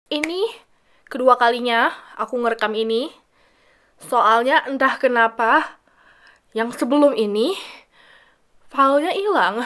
Ini kedua kalinya aku ngerekam ini. Soalnya entah kenapa yang sebelum ini filenya hilang.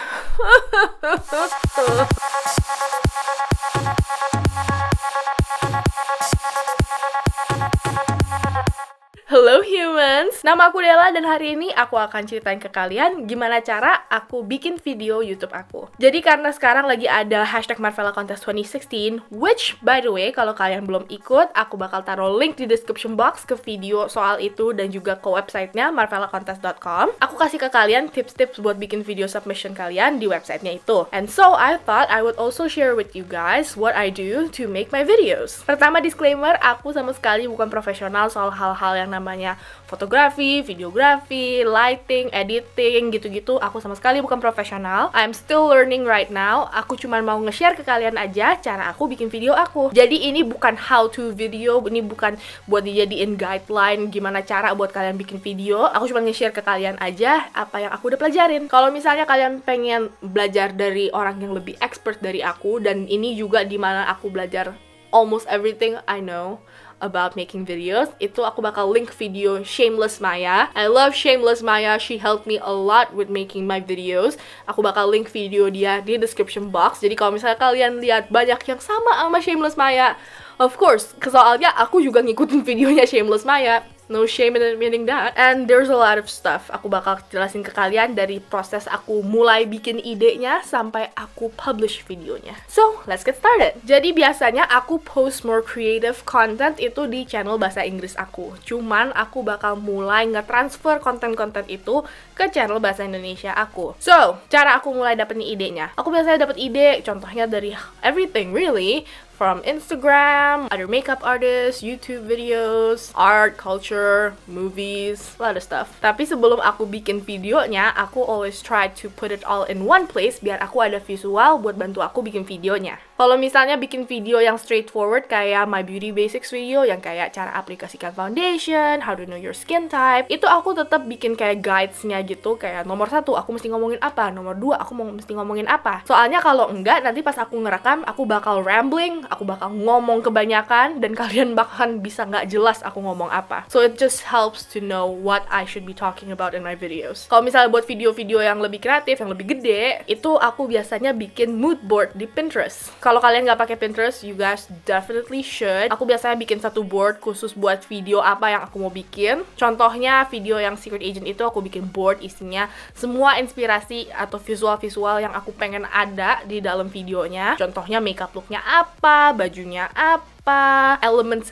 Hello humans, nama aku Della dan hari ini aku akan ceritain ke kalian gimana cara aku bikin video YouTube aku. Jadi karena sekarang lagi ada hashtag Marvella Contest 2016, which by the way kalau kalian belum ikut, aku bakal taruh link di description box ke video soal itu dan juga ke websitenya marvellacontest.com. Aku kasih ke kalian tips-tips buat bikin video submission kalian di websitenya itu. And so I thought I would also share with you guys what I do to make my videos. Pertama disclaimer, aku sama sekali bukan profesional soal hal-hal yang namanya fotografi, videografi, lighting, editing, gitu-gitu. Aku sama sekali bukan profesional. I'm still learning right now. Aku cuma mau nge-share ke kalian aja cara aku bikin video aku. Jadi ini bukan how to video, ini bukan buat dijadiin guideline gimana cara buat kalian bikin video. Aku cuma nge-share ke kalian aja apa yang aku udah pelajarin. Kalau misalnya kalian pengen belajar dari orang yang lebih expert dari aku, dan ini juga dimana aku belajar almost everything I know about making videos, itu aku bakal link video Shameless Maya. I love Shameless Maya, she helped me a lot with making my videos. Aku bakal link video dia di description box. Jadi kalau misalnya kalian lihat banyak yang sama Shameless Maya, of course, soalnya aku juga ngikutin videonya Shameless Maya. No shame in admitting that. And there's a lot of stuff. Aku bakal jelasin ke kalian dari proses aku mulai bikin idenya sampai aku publish videonya. So, let's get started. Jadi biasanya aku post more creative content itu di channel bahasa Inggris aku. Cuman aku bakal mulai nge-transfer konten-konten itu ke channel bahasa Indonesia aku. So, cara aku mulai dapetin idenya. Aku biasanya dapet ide, contohnya dari everything really. From Instagram, other makeup artists, YouTube videos, art, culture, movies, a lot of stuff. Tapi sebelum aku bikin videonya, aku always try to put it all in one place biar aku ada visual buat bantu aku bikin videonya. Kalau misalnya bikin video yang straightforward kayak my beauty basics video yang kayak cara aplikasikan foundation, how to know your skin type, itu aku tetap bikin kayak guides-nya gitu, kayak nomor 1 aku mesti ngomongin apa, nomor 2 aku mesti ngomongin apa. Soalnya kalau enggak nanti pas aku ngerekam aku bakal rambling, aku bakal ngomong kebanyakan dan kalian bahkan bisa nggak jelas aku ngomong apa. So it just helps to know what I should be talking about in my videos. Kalau misalnya buat video-video yang lebih kreatif, yang lebih gede, itu aku biasanya bikin mood board di Pinterest. Kalau kalian nggak pakai Pinterest, you guys definitely should. Aku biasanya bikin satu board khusus buat video apa yang aku mau bikin. Contohnya video yang Secret Agent itu aku bikin board isinya semua inspirasi atau visual-visual yang aku pengen ada di dalam videonya. Contohnya makeup looknya apa, bajunya apa, elements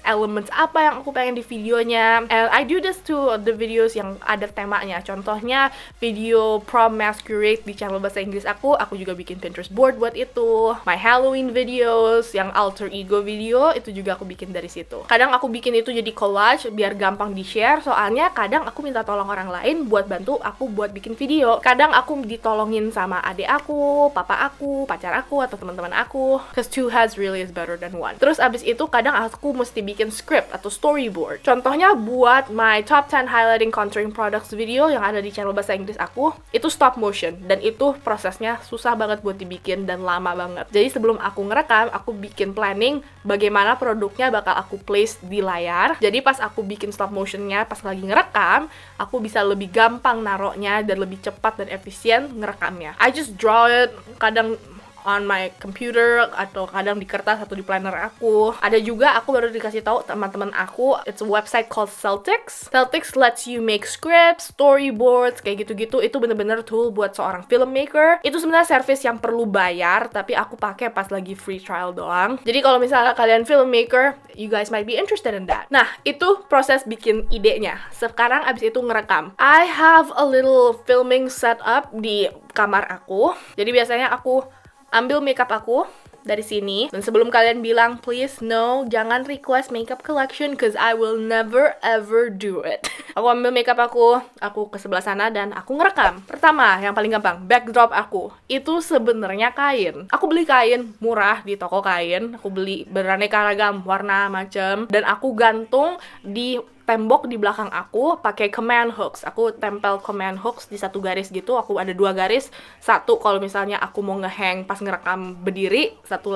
apa yang aku pengen di videonya. And I do this to the videos yang ada temanya. Contohnya video prom masquerade di channel bahasa Inggris aku juga bikin Pinterest board buat itu. My Halloween videos, yang alter ego video, itu juga aku bikin dari situ. Kadang aku bikin itu jadi collage biar gampang di-share, soalnya kadang aku minta tolong orang lain buat bantu aku buat bikin video. Kadang aku ditolongin sama adik aku, papa aku, pacar aku, atau teman-teman aku. Cause two heads really is better than one. Terus abis itu kadang aku mesti bikin script atau storyboard. Contohnya buat my top 10 highlighting contouring products video yang ada di channel bahasa Inggris aku, itu stop motion, dan itu prosesnya susah banget buat dibikin dan lama banget. Jadi sebelum aku ngerekam, aku bikin planning bagaimana produknya bakal aku place di layar. Jadi pas aku bikin stop motionnya pas lagi ngerekam, aku bisa lebih gampang naroknya dan lebih cepat dan efisien ngerekamnya. I just draw it, kadang on my computer atau kadang di kertas atau di planner aku. Ada juga aku baru dikasih tahu teman-teman aku, it's a website called Celtics. Celtics lets you make scripts, storyboards, kayak gitu-gitu. Itu bener-bener tool buat seorang filmmaker. Itu sebenarnya service yang perlu bayar, tapi aku pakai pas lagi free trial doang. Jadi kalau misalnya kalian filmmaker, you guys might be interested in that. Nah, itu proses bikin idenya. Sekarang abis itu ngerekam. I have a little filming setup di kamar aku. Jadi biasanya aku ambil makeup aku dari sini, dan sebelum kalian bilang please no, jangan request makeup collection cause I will never ever do it. Aku ambil makeup aku ke sebelah sana dan aku ngerekam. Pertama, yang paling gampang, backdrop aku itu sebenarnya kain. Aku beli kain murah di toko kain, aku beli beraneka ragam warna macam, dan aku gantung di tembok di belakang aku pakai command hooks. Aku tempel command hooks di satu garis gitu. Aku ada 2 garis. Satu kalau misalnya aku mau ngehang pas ngerekam berdiri, satu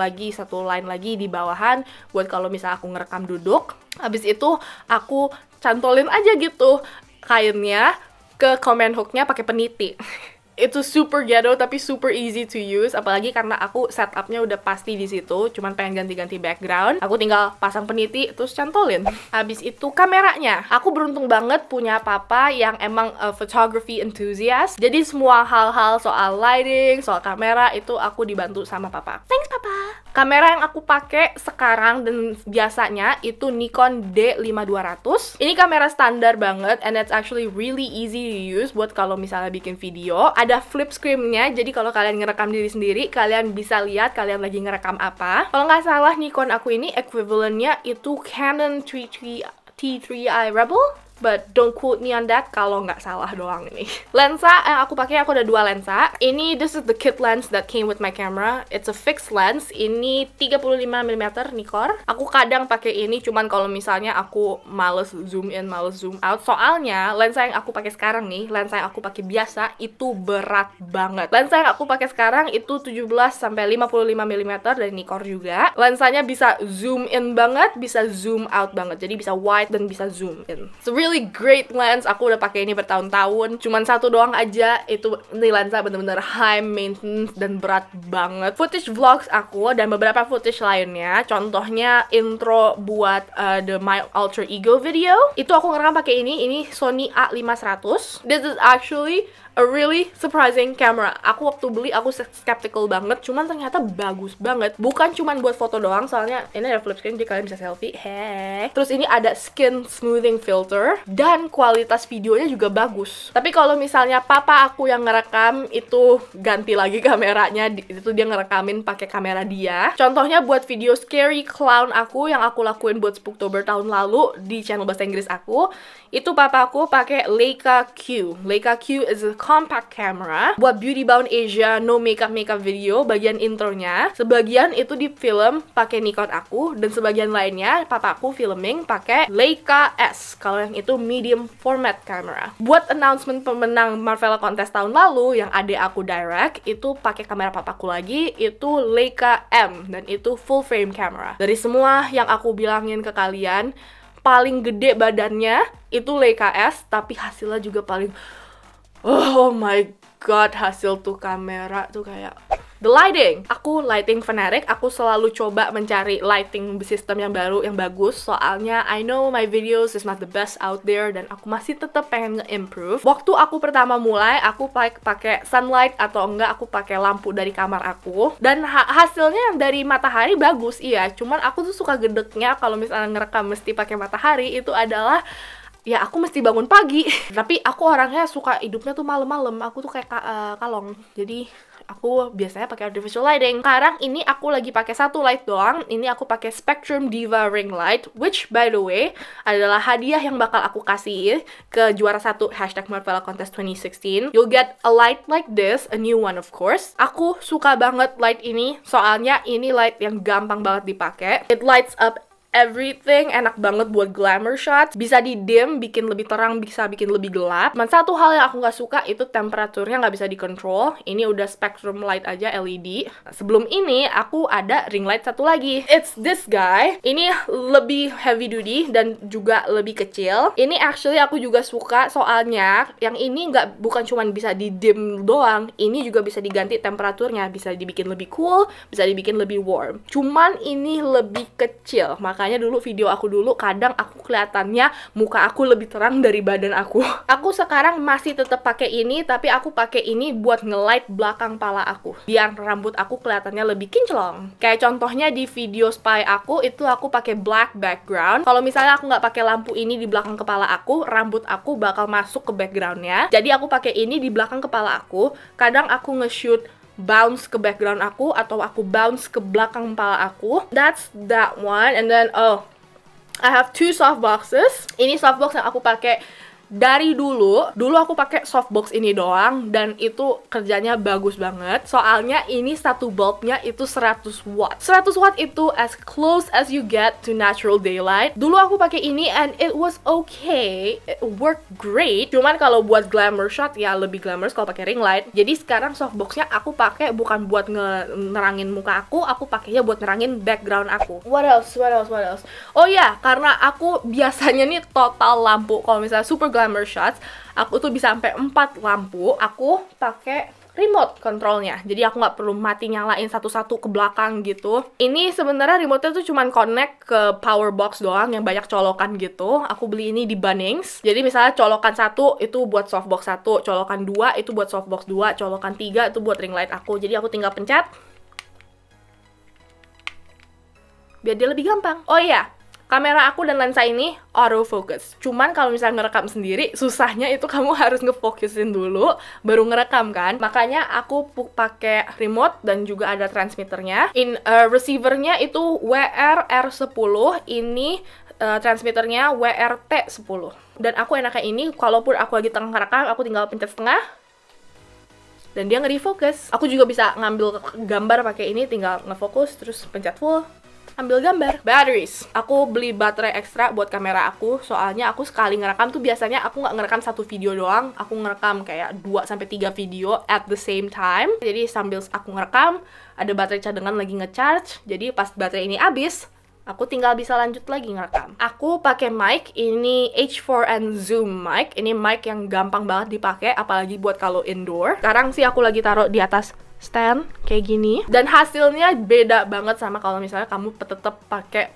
line lagi di bawahan buat kalau misalnya aku ngerekam duduk. Habis itu aku cantolin aja gitu kainnya ke command hooknya pakai peniti. Itu super ghetto tapi super easy to use, apalagi karena aku setupnya udah pasti di situ, cuman pengen ganti-ganti background. Aku tinggal pasang peniti terus cantolin. Habis itu kameranya, aku beruntung banget punya papa yang emang photography enthusiast. Jadi semua hal-hal soal lighting, soal kamera itu aku dibantu sama papa. Thanks papa. Kamera yang aku pakai sekarang dan biasanya itu Nikon D5200. Ini kamera standar banget and it's actually really easy to use buat kalau misalnya bikin video. Ada flip screen-nya, jadi kalau kalian ngerekam diri sendiri, kalian bisa lihat kalian lagi ngerekam apa. Kalau nggak salah Nikon aku ini equivalent-nya itu Canon T3i Rebel. But don't quote me on that kalau nggak salah doang ini. Lensa yang aku pakai, aku ada 2 lensa. Ini, this is the kit lens that came with my camera. It's a fixed lens. Ini 35mm Nikkor. Aku kadang pakai ini cuman kalau misalnya aku males zoom in, males zoom out. Soalnya lensa yang aku pakai sekarang nih, lensa yang aku pakai biasa itu berat banget. Lensa yang aku pakai sekarang itu 17-55mm dari Nikkor juga. Lensanya bisa zoom in banget, bisa zoom out banget. Jadi bisa wide dan bisa zoom in. So really great lens. Aku udah pakai ini bertahun-tahun. Cuman satu doang aja. Ini lensa bener-bener high maintenance dan berat banget. Footage vlogs aku dan beberapa footage lainnya, contohnya intro buat the My Alter Ego video, itu aku ngerekam pakai ini. Ini Sony A5100. This is actually a really surprising camera. Aku waktu beli aku skeptical banget, cuman ternyata bagus banget. Bukan cuman buat foto doang, soalnya ini ada flip screen jadi kalian bisa selfie. Terus ini ada skin smoothing filter dan kualitas videonya juga bagus. Tapi kalau misalnya papa aku yang ngerekam itu ganti lagi kameranya, itu dia ngerekamin pakai kamera dia. Contohnya buat video Scary Clown aku yang aku lakuin buat Spooktober tahun lalu di channel bahasa Inggris aku, itu papa aku pakai Leica Q. Leica Q is a compact camera buat Beauty Bound Asia no makeup video. Bagian intronya sebagian itu di film pakai Nikon aku dan sebagian lainnya papa aku filming pakai Leica S. Kalau yang itu medium format camera. Buat announcement pemenang Marvella Contest tahun lalu yang adik aku direct, itu pakai kamera papaku lagi, itu Leica M dan itu full frame camera. Dari semua yang aku bilangin ke kalian, paling gede badannya itu Leica S, tapi hasilnya juga paling oh my god, hasil tuh kamera tuh kayak the lighting. Aku lighting fanatic, aku selalu coba mencari lighting system yang baru, yang bagus. Soalnya I know my videos is not the best out there dan aku masih tetap pengen nge-improve. Waktu aku pertama mulai, aku pakai sunlight atau enggak aku pakai lampu dari kamar aku. Dan hasilnya dari matahari bagus, iya. Cuman aku tuh suka gedeknya kalau misalnya ngerekam mesti pakai matahari, itu adalah ya aku mesti bangun pagi. Tapi aku orangnya suka hidupnya tuh malam-malam. Aku tuh kayak kalong. Jadi aku biasanya pakai artificial lighting. Sekarang ini aku lagi pakai satu light doang. Ini aku pakai Spectrum Diva ring light, which by the way adalah hadiah yang bakal aku kasih ke juara 1 #Marvella Contest 2016. You'll get a light like this, a new one of course. Aku suka banget light ini, soalnya ini light yang gampang banget dipakai. It lights up everything, enak banget buat glamour shots. Bisa di dim, bikin lebih terang, bisa bikin lebih gelap. Dan satu hal yang aku nggak suka itu temperaturnya nggak bisa dikontrol. Ini udah spectrum light aja LED. Sebelum ini aku ada ring light satu lagi. It's this guy. Ini lebih heavy duty dan juga lebih kecil. Ini actually aku juga suka soalnya yang ini bukan cuma bisa di dim doang. Ini juga bisa diganti temperaturnya, bisa dibikin lebih cool, bisa dibikin lebih warm. Cuman ini lebih kecil, makanya dulu video aku dulu kadang aku kelihatannya muka aku lebih terang dari badan aku. Aku sekarang masih tetap pakai ini, tapi aku pakai ini buat nge-light belakang pala aku biar rambut aku kelihatannya lebih kinclong. Kayak contohnya di video spy aku itu aku pakai black background. Kalau misalnya aku nggak pakai lampu ini di belakang kepala aku, rambut aku bakal masuk ke backgroundnya. Jadi aku pakai ini di belakang kepala aku. Kadang aku nge-shoot bounce ke background aku atau aku bounce ke belakang kepala aku. That's that one. And then I have 2 softboxes. Ini softbox yang aku pakai Dari dulu aku pakai softbox ini doang, dan itu kerjanya bagus banget. Soalnya ini satu bulbnya itu 100 watt. 100 watt itu as close as you get to natural daylight. Dulu aku pakai ini and it was okay. It worked great. Cuman kalau buat glamour shot ya lebih glamorous kalau pakai ring light. Jadi sekarang softboxnya aku pakai bukan buat nerangin muka aku pakainya buat nerangin background aku. What else? Oh ya, karena aku biasanya nih total lampu. Kalau misalnya super glamour shots, aku tuh bisa sampai 4 lampu. Aku pakai remote controlnya, jadi aku nggak perlu mati nyalain satu-satu ke belakang gitu. Ini sebenarnya remote-nya tuh cuman connect ke power box doang yang banyak colokan gitu. Aku beli ini di Bunnings. Jadi misalnya colokan 1 itu buat softbox 1, colokan 2 itu buat softbox 2, colokan 3 itu buat ring light aku. Jadi aku tinggal pencet biar dia lebih gampang. Oh iya, kamera aku dan lensa ini autofocus. Cuman kalau misalnya ngerekam sendiri, susahnya itu kamu harus ngefokusin dulu baru ngerekam kan. Makanya aku pakai remote dan juga ada transmitternya. Receivernya itu WR-R10, ini transmitternya WR-T10. Dan aku enaknya ini, kalaupun aku lagi tengah ngerekam, aku tinggal pencet setengah dan dia nge-refocus. Aku juga bisa ngambil gambar pakai ini, tinggal ngefokus terus pencet full, ambil gambar. Batteries, aku beli baterai ekstra buat kamera aku. Soalnya aku sekali ngerekam tuh biasanya aku nggak ngerekam satu video doang, aku ngerekam kayak 2-3 video at the same time. Jadi sambil aku ngerekam, ada baterai cadangan lagi ngecharge. Jadi pas baterai ini habis, aku tinggal bisa lanjut lagi ngerekam. Aku pakai mic, ini H4n Zoom mic. Ini mic yang gampang banget dipakai, apalagi buat kalau indoor. Sekarang sih aku lagi taruh di atas stand kayak gini, dan hasilnya beda banget sama kalau misalnya kamu tetap pakai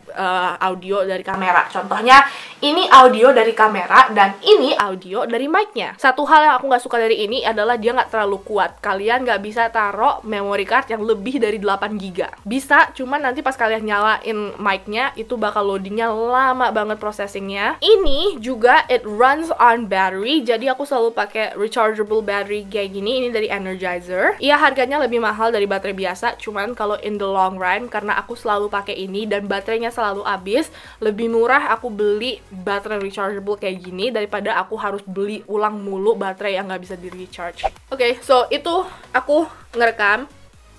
audio dari kamera. Contohnya ini audio dari kamera dan ini audio dari mic-nya. Satu hal yang aku nggak suka dari ini adalah dia nggak terlalu kuat. Kalian nggak bisa taruh memory card yang lebih dari 8 GB. Bisa, cuman nanti pas kalian nyalain mic-nya itu bakal loadingnya lama banget processingnya. Ini juga it runs on battery, jadi aku selalu pakai rechargeable battery kayak gini. Ini dari Energizer. Iya, harganya lebih mahal dari baterai biasa, cuman kalau in the long run, karena aku selalu pakai ini dan baterainya selalu habis, lebih murah aku beli baterai rechargeable kayak gini daripada aku harus beli ulang mulu baterai yang nggak bisa di recharge. Oke, so itu aku ngerekam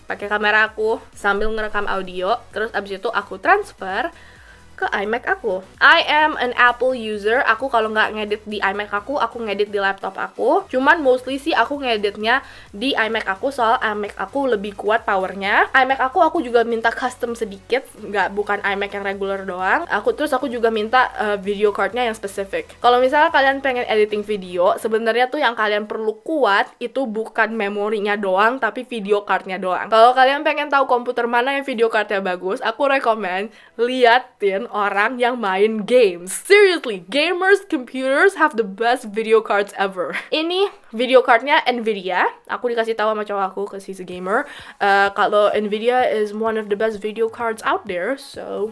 pakai kamera aku sambil ngerekam audio, terus abis itu aku transfer ke iMac aku. I am an Apple user. Aku kalau nggak ngedit di iMac aku ngedit di laptop aku. Cuman mostly sih aku ngeditnya di iMac aku, soal iMac aku lebih kuat powernya. iMac aku juga minta custom sedikit, bukan iMac yang regular doang. Aku juga minta video cardnya yang spesifik. Kalau misalnya kalian pengen editing video, sebenarnya tuh yang kalian perlu kuat itu bukan memorinya doang, tapi video cardnya doang. Kalau kalian pengen tahu komputer mana yang video cardnya bagus, aku rekomen liatin orang yang main games. Seriously, gamers computers have the best video cards ever. Ini video cardnya Nvidia. Aku dikasih tahu sama cowok aku, cause he's a gamer, kalau Nvidia is one of the best video cards out there. So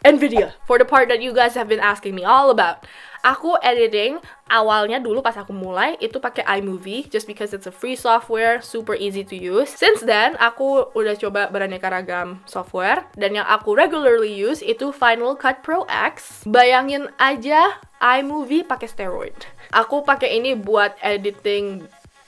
Nvidia, for the part that you guys have been asking me all about. Aku editing awalnya dulu pas aku mulai itu pakai iMovie just because it's a free software, super easy to use. Since then, aku udah coba beraneka ragam software, dan yang aku regularly use itu Final Cut Pro X. Bayangin aja iMovie pakai steroid. Aku pakai ini buat editing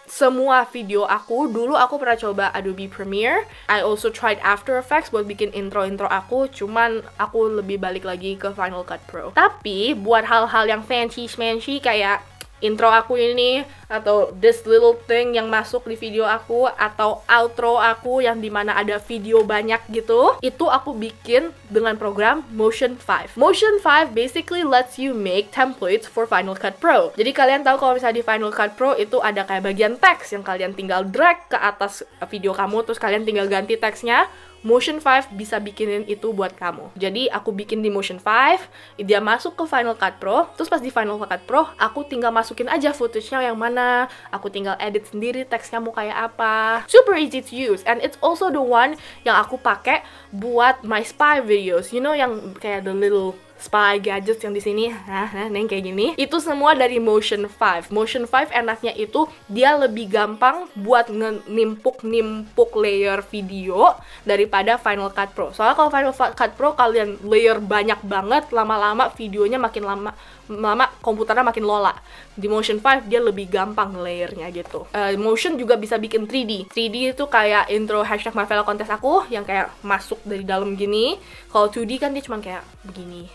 semua video aku. Dulu aku pernah coba Adobe Premiere. I also tried After Effects buat bikin intro-intro aku, cuman aku lebih balik lagi ke Final Cut Pro. Tapi buat hal-hal yang fancy-schmancy kayak intro aku ini, atau this little thing yang masuk di video aku, atau outro aku yang dimana ada video banyak gitu, itu aku bikin dengan program Motion 5. Motion 5 basically lets you make templates for Final Cut Pro. Jadi kalian tahu kalau misalnya di Final Cut Pro itu ada kayak bagian teks yang kalian tinggal drag ke atas video kamu, terus kalian tinggal ganti teksnya. Motion 5 bisa bikinin itu buat kamu. Jadi aku bikin di Motion 5, dia masuk ke Final Cut Pro, terus pas di Final Cut Pro, aku tinggal masukin aja footage-nya yang mana, aku tinggal edit sendiri teksnya mau kayak apa. Super easy to use, and it's also the one yang aku pakai buat my spy videos. You know yang kayak the little spy gadgets yang di sini, yang kayak gini, itu semua dari Motion 5. Motion 5 enaknya itu dia lebih gampang buat nimpuk layer video daripada Final Cut Pro. Soalnya kalau Final Cut Pro kalian layer banyak banget, lama-lama videonya makin lama komputernya makin lola. Di Motion 5 dia lebih gampang layernya gitu. Motion juga bisa bikin 3D. 3D itu kayak intro hashtag Marvella Contest aku yang kayak masuk dari dalam gini. Kalau 2D kan dia cuma kayak begini.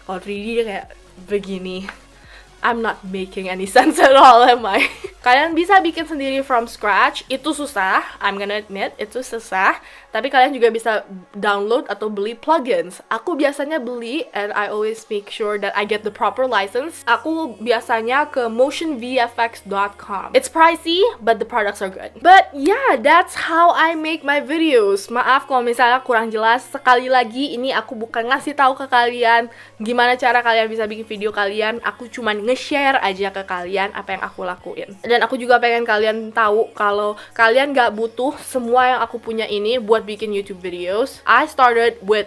Kalau 3D dia kayak begini. I'm not making any sense at all, am I? Kalian bisa bikin sendiri from scratch. Itu susah, I'm gonna admit, itu susah. Tapi kalian juga bisa download atau beli plugins. Aku biasanya beli, and I always make sure that I get the proper license. Aku biasanya ke motionvfx.com. It's pricey, but the products are good. But yeah, that's how I make my videos. Maaf kalau misalnya kurang jelas. Sekali lagi, ini aku bukan ngasih tahu ke kalian gimana cara kalian bisa bikin video kalian. Aku cuman nge-share aja ke kalian apa yang aku lakuin. Dan aku juga pengen kalian tahu kalau kalian gak butuh semua yang aku punya ini buat bikin YouTube videos. I started with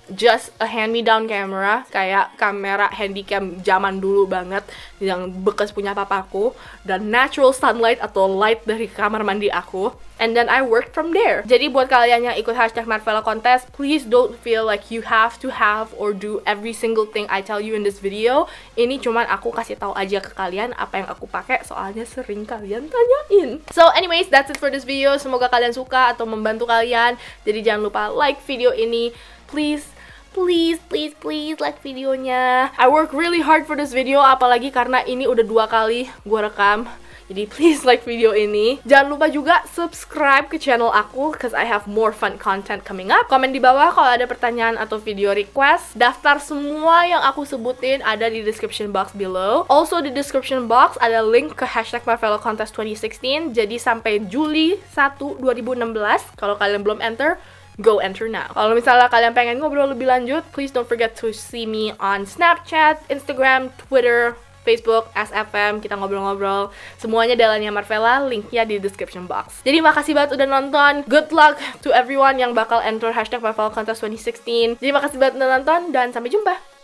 just a hand-me-down camera, kayak kamera handycam zaman dulu banget yang bekas punya papaku, dan natural sunlight atau light dari kamar mandi aku. And then I worked from there. Jadi buat kalian yang ikut hashtag Marvella Contest, please don't feel like you have to have or do every single thing I tell you in this video. Ini cuman aku kasih tahu aja ke kalian apa yang aku pakai, soalnya sering kalian tanyain. So anyways, that's it for this video. Semoga kalian suka atau membantu kalian. Jadi jangan lupa like video ini. Please like videonya. I work really hard for this video, apalagi karena ini udah 2 kali gue rekam. Jadi please like video ini. Jangan lupa juga subscribe ke channel aku, cause I have more fun content coming up. Komen di bawah kalau ada pertanyaan atau video request. Daftar semua yang aku sebutin ada di description box below. Also di description box ada link ke hashtag Marvella Contest 2016. Jadi sampai Juli 1, 2016. Kalau kalian belum enter, go enter now. Kalau misalnya kalian pengen ngobrol lebih lanjut, please don't forget to see me on Snapchat, Instagram, Twitter, Facebook, SFM, kita ngobrol-ngobrol. Semuanya Delania Marvella, linknya di description box. Jadi makasih banget udah nonton. Good luck to everyone yang bakal enter hashtag Marvella Contest 2016. Jadi makasih banget udah nonton, dan sampai jumpa.